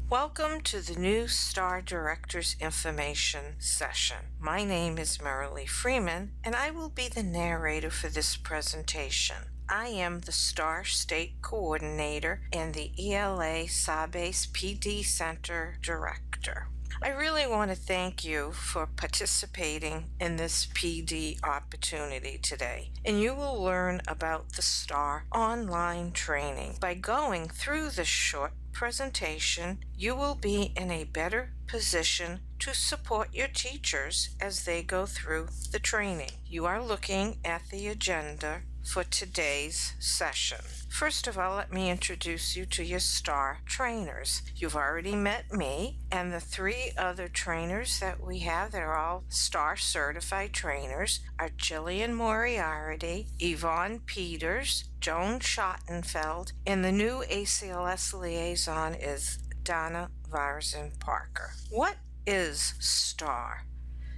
Welcome to the new STAR Director's Information session. My name is Marilee Freeman, and I will be the narrator for this presentation. I am the STAR State Coordinator and the ELA Sabes PD Center Director. I really want to thank you for participating in this PD opportunity today, and you will learn about the STAR online training. By going through this short presentation, you will be in a better position to support your teachers as they go through the training. You are looking at the agenda for today's session. First of all, let me introduce you to your STAR trainers. You've already met me and the three other trainers that we have that are all STAR certified trainers are Jillian Moriarty, Yvonne Peters, Joan Schottenfeld, and the new ACLS liaison is Donna Varzen Parker. What is STAR?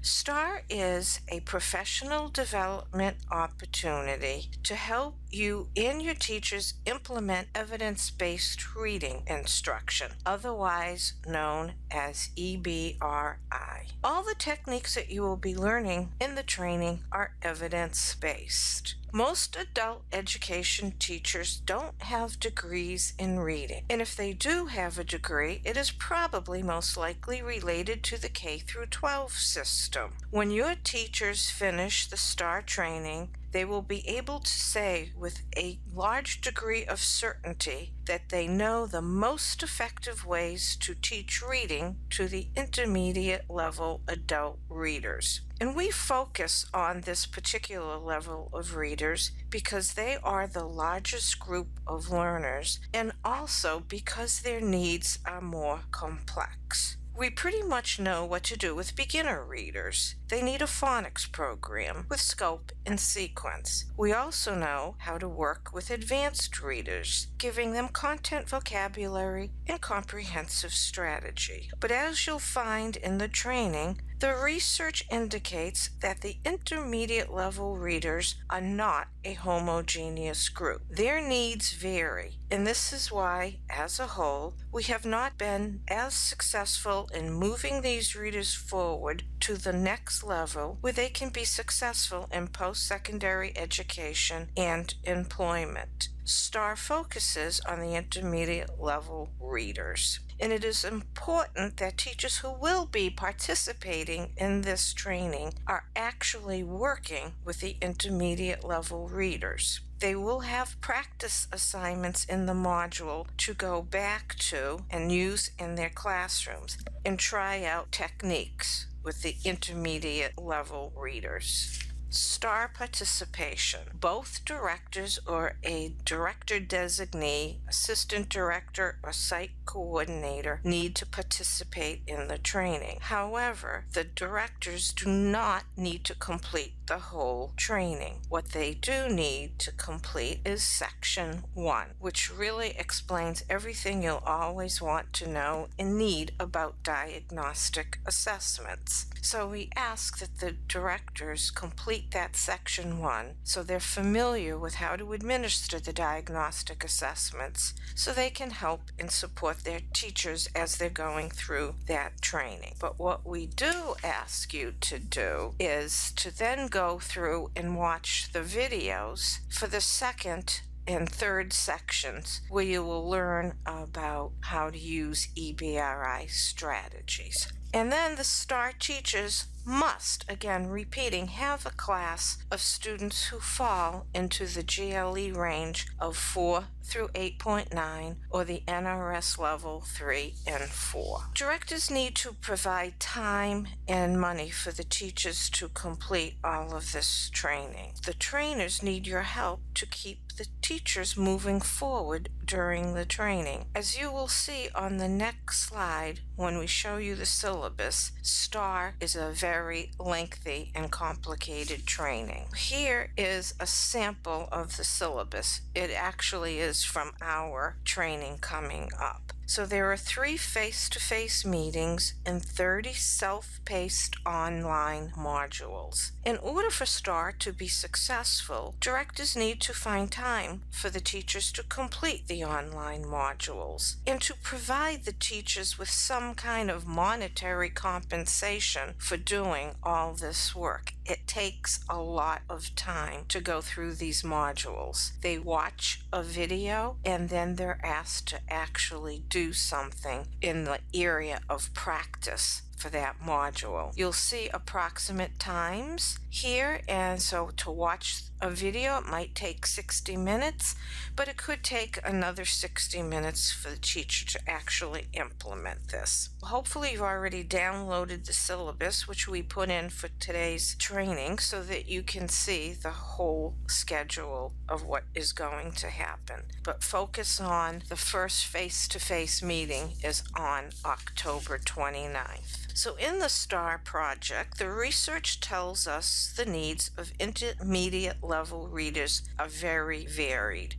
STAR is a professional development opportunity to help you and your teachers implement evidence-based reading instruction, otherwise known as EBRI. All the techniques that you will be learning in the training are evidence-based. Most adult education teachers don't have degrees in reading, and if they do have a degree, it is probably most likely related to the K through 12 system. When your teachers finish the STAR training, they will be able to say with a large degree of certainty that they know the most effective ways to teach reading to the intermediate level adult readers. And we focus on this particular level of readers because they are the largest group of learners and also because their needs are more complex. We pretty much know what to do with beginner readers. They need a phonics program with scope and sequence. We also know how to work with advanced readers, giving them content vocabulary and comprehensive strategy. But as you'll find in the training, the research indicates that the intermediate level readers are not a homogeneous group. Their needs vary, and this is why, as a whole, we have not been as successful in moving these readers forward to the next level where they can be successful in post-secondary education and employment. STAR focuses on the intermediate level readers. And it is important that teachers who will be participating in this training are actually working with the intermediate level readers. They will have practice assignments in the module to go back to and use in their classrooms and try out techniques with the intermediate level readers. STAR participation. Both directors or a director designee, assistant director, or site coordinator need to participate in the training. However, the directors do not need to complete the whole training. What they do need to complete is Section 1, which really explains everything you'll always want to know and need about diagnostic assessments. So we ask that the directors complete that Section 1 so they're familiar with how to administer the diagnostic assessments so they can help and support their teachers as they're going through that training. But what we do ask you to do is to then go through and watch the videos for the second and third sections where you will learn about how to use EBRI strategies. And then the STAR teachers must, again repeating, have a class of students who fall into the GLE range of 4 through 8.9 or the NRS level 3 and 4. Directors need to provide time and money for the teachers to complete all of this training. The trainers need your help to keep the teachers moving forward during the training. As you will see on the next slide when we show you the syllabus, STAR is a very lengthy and complicated training. Here is a sample of the syllabus. It actually is from our training coming up. So there are 3 face-to-face meetings and 30 self-paced online modules. In order for STAR to be successful, directors need to find time for the teachers to complete the online modules and to provide the teachers with some kind of monetary compensation for doing all this work. It takes a lot of time to go through these modules. They watch a video and then they're asked to actually do something in the area of practice for that module. You'll see approximate times here, and so to watch a video, it might take 60 minutes, but it could take another 60 minutes for the teacher to actually implement this. Hopefully you've already downloaded the syllabus, which we put in for today's training, so that you can see the whole schedule of what is going to happen. But focus on the first face-to-face meeting is on October 29th. So in the STAR project, the research tells us the needs of intermediate level readers are very varied.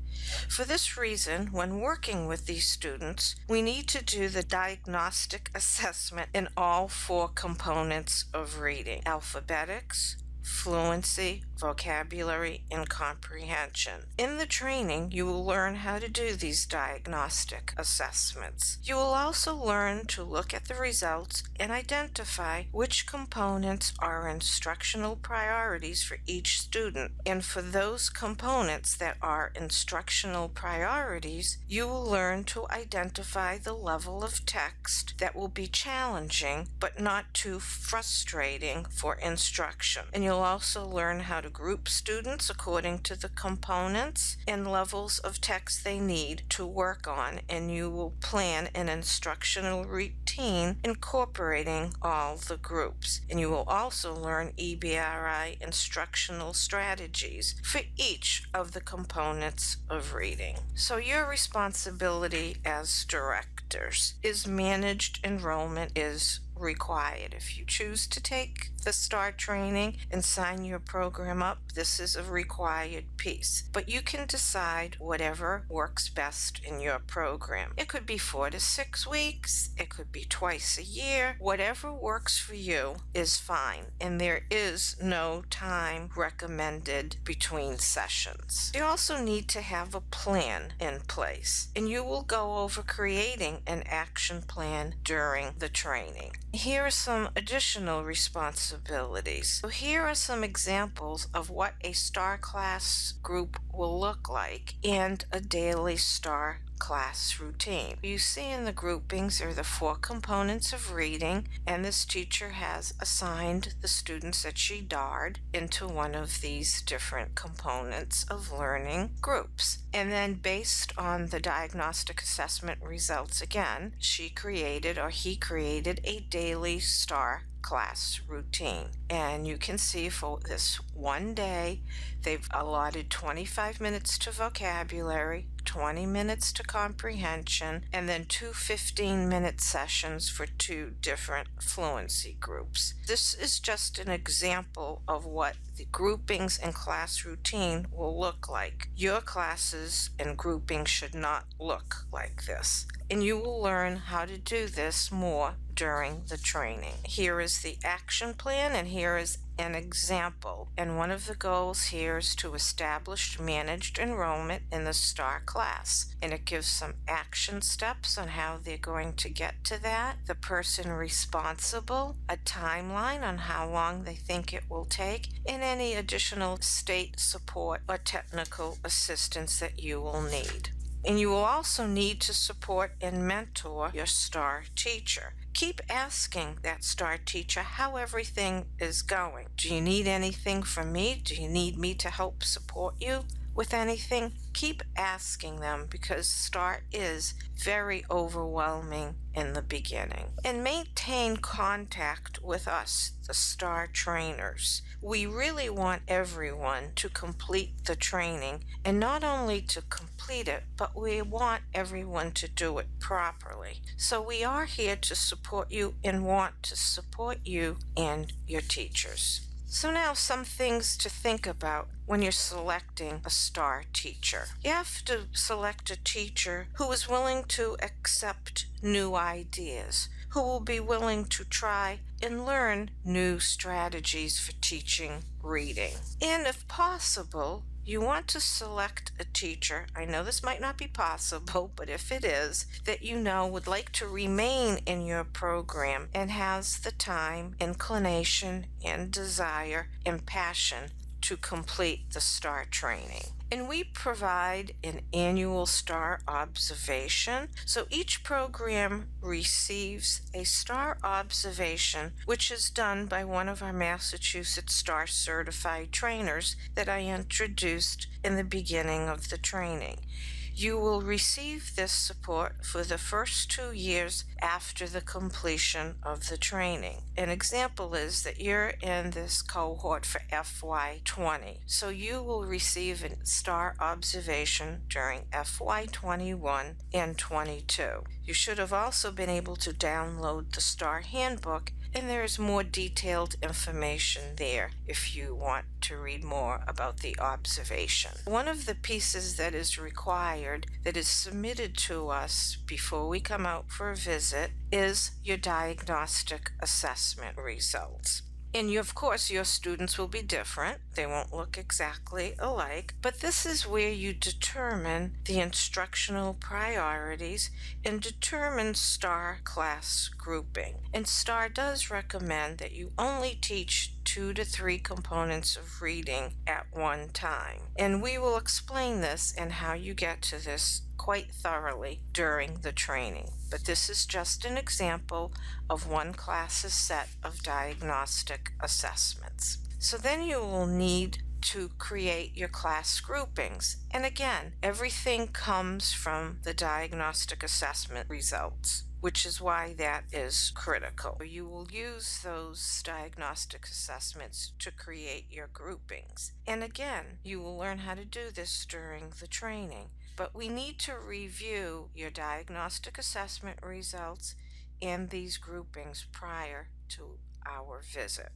For this reason, when working with these students, we need to do the diagnostic assessment in all 4 components of reading: alphabetics, fluency, vocabulary, and comprehension. In the training, you will learn how to do these diagnostic assessments. You will also learn to look at the results and identify which components are instructional priorities for each student. And for those components that are instructional priorities, you will learn to identify the level of text that will be challenging but not too frustrating for instruction. And you'll also learn how to group students according to the components and levels of text they need to work on, and you will plan an instructional routine incorporating all the groups. And you will also learn EBRI instructional strategies for each of the components of reading. So your responsibility as directors is managed enrollment is required. If you choose to take the STAR training and sign your program up, this is a required piece. But you can decide whatever works best in your program. It could be 4 to 6 weeks, it could be twice a year. Whatever works for you is fine, and there is no time recommended between sessions. You also need to have a plan in place, and you will go over creating an action plan during the training. Here are some additional responsibilities. So here are some examples of what a STAR class group will look like and a daily STAR class routine. You see in the groupings are the 4 components of reading, and this teacher has assigned the students that she DAR'd into one of these different components of learning groups. And then based on the diagnostic assessment results, again, he created a daily STAR class routine. And you can see for this one day, they've allotted 25 minutes to vocabulary, 20 minutes to comprehension, and then 2 15-minute sessions for 2 different fluency groups. This is just an example of what the groupings and class routine will look like. Your classes and groupings should not look like this, and you will learn how to do this more during the training. Here is the action plan, and here is an example. And one of the goals here is to establish managed enrollment in the STAR class. And it gives some action steps on how they're going to get to that, the person responsible, a timeline on how long they think it will take, and any additional state support or technical assistance that you will need. And you will also need to support and mentor your STAR teacher. Keep asking that STAR teacher how everything is going. Do you need anything from me? Do you need me to help support you with anything? Keep asking them, because STAR is very overwhelming in the beginning. And maintain contact with us, the STAR trainers. We really want everyone to complete the training, and not only to complete it, but we want everyone to do it properly. So we are here to support you and want to support you and your teachers. So now some things to think about when you're selecting a STAR teacher. You have to select a teacher who is willing to accept new ideas, who will be willing to try and learn new strategies for teaching reading. And if possible, you want to select a teacher. I know this might not be possible, but if it is, that you know would like to remain in your program and has the time, inclination, and desire and passion to complete the STAR training. And we provide an annual STAR observation. So each program receives a STAR observation, which is done by one of our Massachusetts STAR certified trainers that I introduced in the beginning of the training. You will receive this support for the first 2 years after the completion of the training. An example is that you're in this cohort for FY20, so you will receive a STAR observation during FY21 and 22. You should have also been able to download the STAR handbook, and there is more detailed information there if you want to read more about the observation. One of the pieces that is required, that is submitted to us before we come out for a visit, is your diagnostic assessment results. And of course, your students will be different. They won't look exactly alike, but this is where you determine the instructional priorities and determine STAR class grouping. And STAR does recommend that you only teach 2 to 3 components of reading at one time. And we will explain this and how you get to this quite thoroughly during the training. But this is just an example of one class's set of diagnostic assessments. So then you will need to create your class groupings. And again, everything comes from the diagnostic assessment results, which is why that is critical. You will use those diagnostic assessments to create your groupings. And again, you will learn how to do this during the training. But we need to review your diagnostic assessment results and these groupings prior to our visit.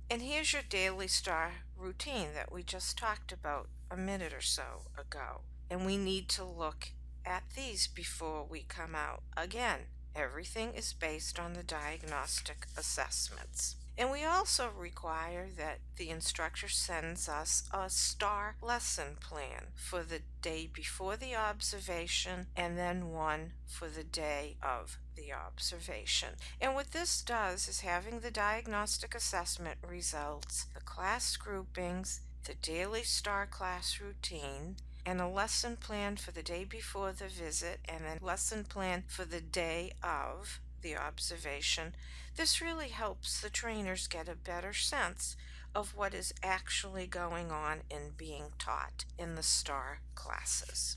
And here's your daily STAR routine that we just talked about a minute or so ago. And we need to look at these before we come out. Again, everything is based on the diagnostic assessments. And we also require that the instructor sends us a STAR lesson plan for the day before the observation and then one for the day of the observation. And what this does is having the diagnostic assessment results, the class groupings, the daily STAR class routine, and a lesson plan for the day before the visit, and then lesson plan for the day of the observation. This really helps the trainers get a better sense of what is actually going on and being taught in the STAR classes.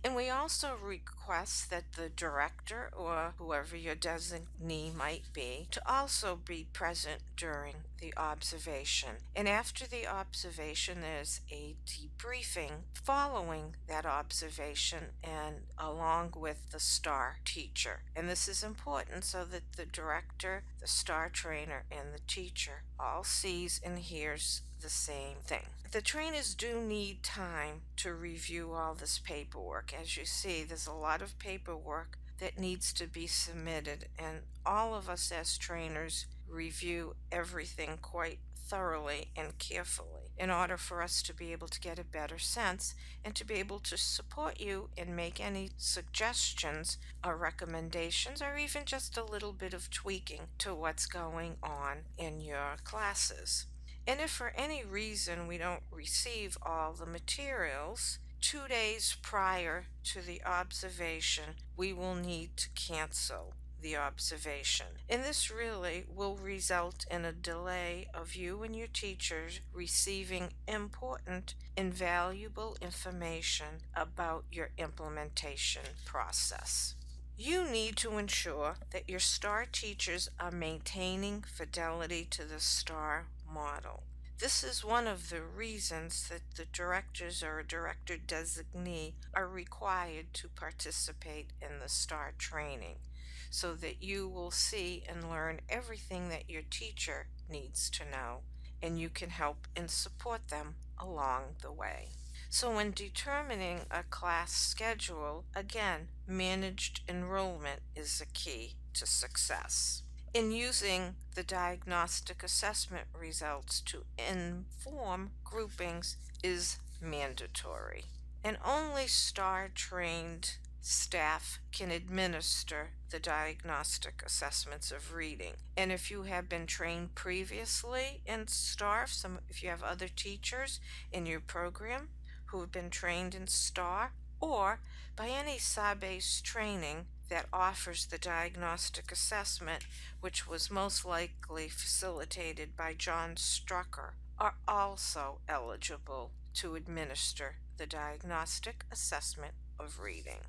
And we also request that the director or whoever your designee might be to also be present during the observation. And after the observation, there's a debriefing following that observation and along with the STAR teacher. And this is important so that the director, the STAR trainer, and the teacher all sees and hears the same thing. The trainers do need time to review all this paperwork. As you see, there's a lot of paperwork that needs to be submitted, and all of us as trainers review everything quite thoroughly and carefully in order for us to be able to get a better sense and to be able to support you and make any suggestions or recommendations or even just a little bit of tweaking to what's going on in your classes. And if for any reason we don't receive all the materials, 2 days prior to the observation, we will need to cancel the observation. And this really will result in a delay of you and your teachers receiving important and valuable information about your implementation process. You need to ensure that your STAR teachers are maintaining fidelity to the STAR model. This is one of the reasons that the directors or a director designee are required to participate in the STAR training, so that you will see and learn everything that your teacher needs to know, and you can help and support them along the way. So when determining a class schedule, again, managed enrollment is the key to success. In using the diagnostic assessment results to inform groupings is mandatory, and only STAR-trained staff can administer the diagnostic assessments of reading. And if you have been trained previously in STAR, if you have other teachers in your program who have been trained in STAR, or by any SAR-based training that offers the diagnostic assessment, which was most likely facilitated by John Strucker, are also eligible to administer the diagnostic assessment of reading.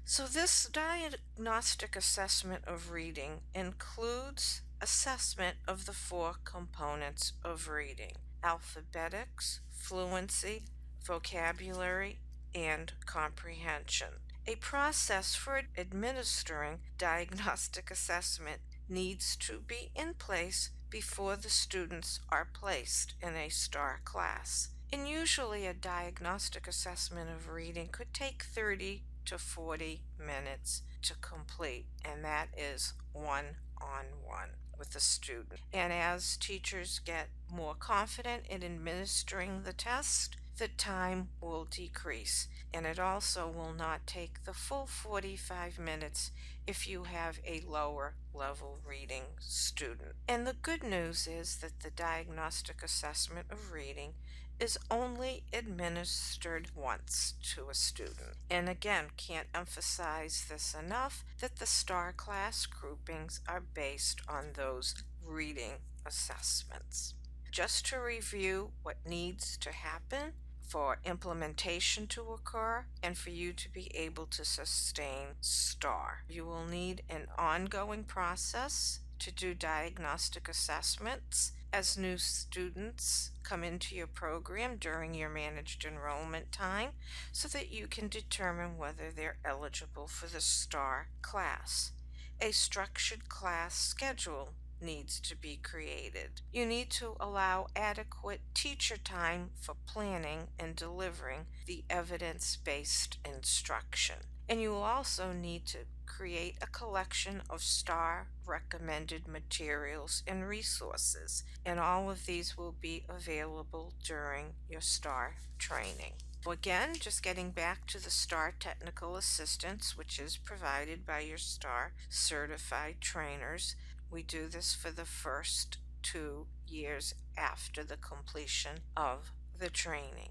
So this diagnostic assessment of reading includes assessment of the four components of reading: alphabetics, fluency, vocabulary, and comprehension. A process for administering diagnostic assessment needs to be in place before the students are placed in a STAR class. And usually a diagnostic assessment of reading could take 30 to 40 minutes to complete, and that is one-on-one with the student. And as teachers get more confident in administering the test, the time will decrease, and it also will not take the full 45 minutes if you have a lower level reading student. And the good news is that the diagnostic assessment of reading is only administered once to a student. And again, can't emphasize this enough, that the STAR class groupings are based on those reading assessments. Just to review what needs to happen for implementation to occur and for you to be able to sustain STAR. You will need an ongoing process to do diagnostic assessments as new students come into your program during your managed enrollment time, so that you can determine whether they're eligible for the STAR class. A structured class schedule needs to be created. You need to allow adequate teacher time for planning and delivering the evidence-based instruction. And you will also need to create a collection of STAR recommended materials and resources, and all of these will be available during your STAR training. So again, just getting back to the STAR technical assistance, which is provided by your STAR certified trainers. We do this for the first 2 years after the completion of the training.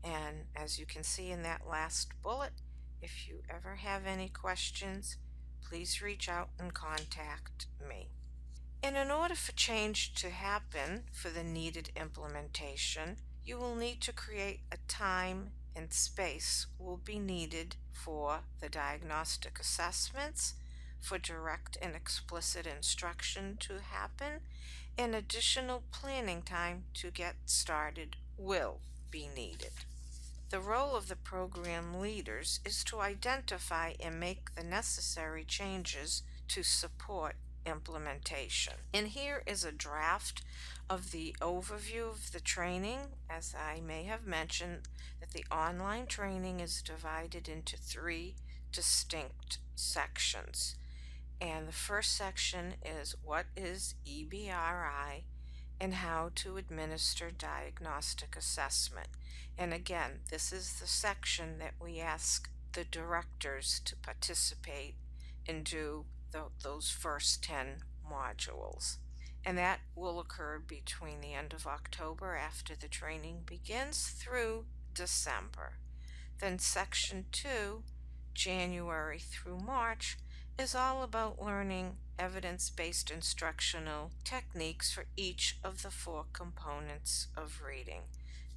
And as you can see in that last bullet, if you ever have any questions, please reach out and contact me. And in order for change to happen for the needed implementation, you will need to create a time and space will be needed for the diagnostic assessments, for direct and explicit instruction to happen, and additional planning time to get started will be needed. The role of the program leaders is to identify and make the necessary changes to support implementation. And here is a draft of the overview of the training. As I may have mentioned, that the online training is divided into 3 distinct sections. And the first section is what is EBRI and how to administer diagnostic assessment. And again, this is the section that we ask the directors to participate and do those first 10 modules. And that will occur between the end of October, after the training begins, through December. Then section 2, January through March, is all about learning evidence-based instructional techniques for each of the 4 components of reading: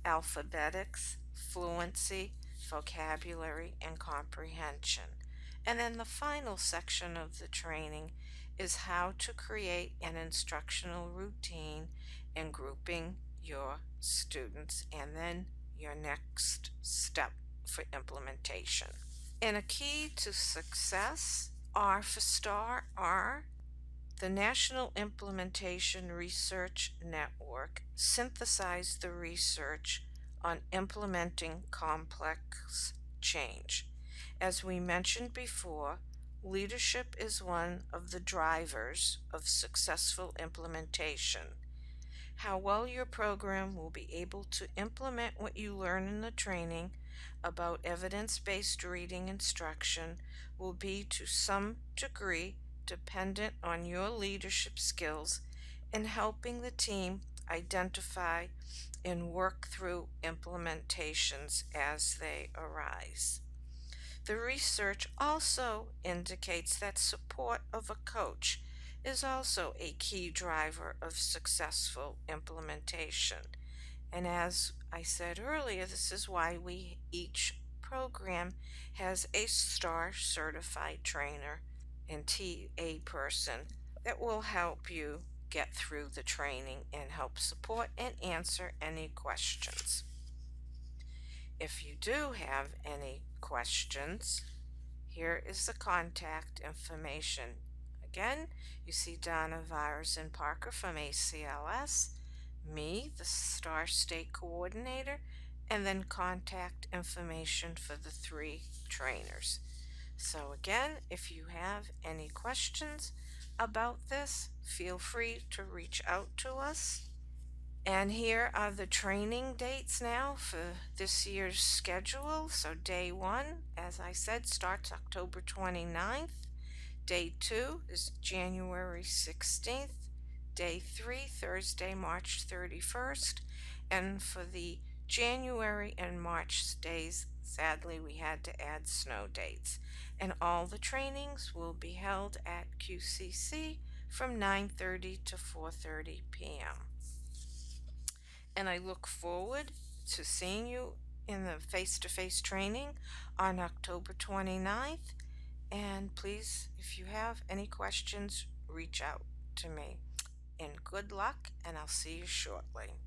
alphabetics, fluency, vocabulary, and comprehension. And then the final section of the training is how to create an instructional routine and grouping your students, and then your next step for implementation. And a key to success for STAR are the National Implementation Research Network synthesized the research on implementing complex change. As we mentioned before, leadership is one of the drivers of successful implementation. How well your program will be able to implement what you learn in the training about evidence-based reading instruction will be to some degree dependent on your leadership skills in helping the team identify and work through implementations as they arise. The research also indicates that support of a coach is also a key driver of successful implementation. And as I said earlier, this is why each program has a STAR certified trainer and TA person that will help you get through the training and help support and answer any questions. If you do have any questions, here is the contact information. Again, you see Donna Vires and Parker from ACLS, me, the STAR State Coordinator, and then contact information for the 3 trainers. So again, if you have any questions about this, feel free to reach out to us. And here are the training dates now for this year's schedule. So day 1, as I said, starts October 29th. Day 2 is January 16th. Day 3, Thursday, March 31st. And for the January and March days, sadly, we had to add snow dates. And all the trainings will be held at QCC from 9:30 to 4:30 p.m. And I look forward to seeing you in the face-to-face training on October 29th. And please, if you have any questions, reach out to me. And good luck, and I'll see you shortly.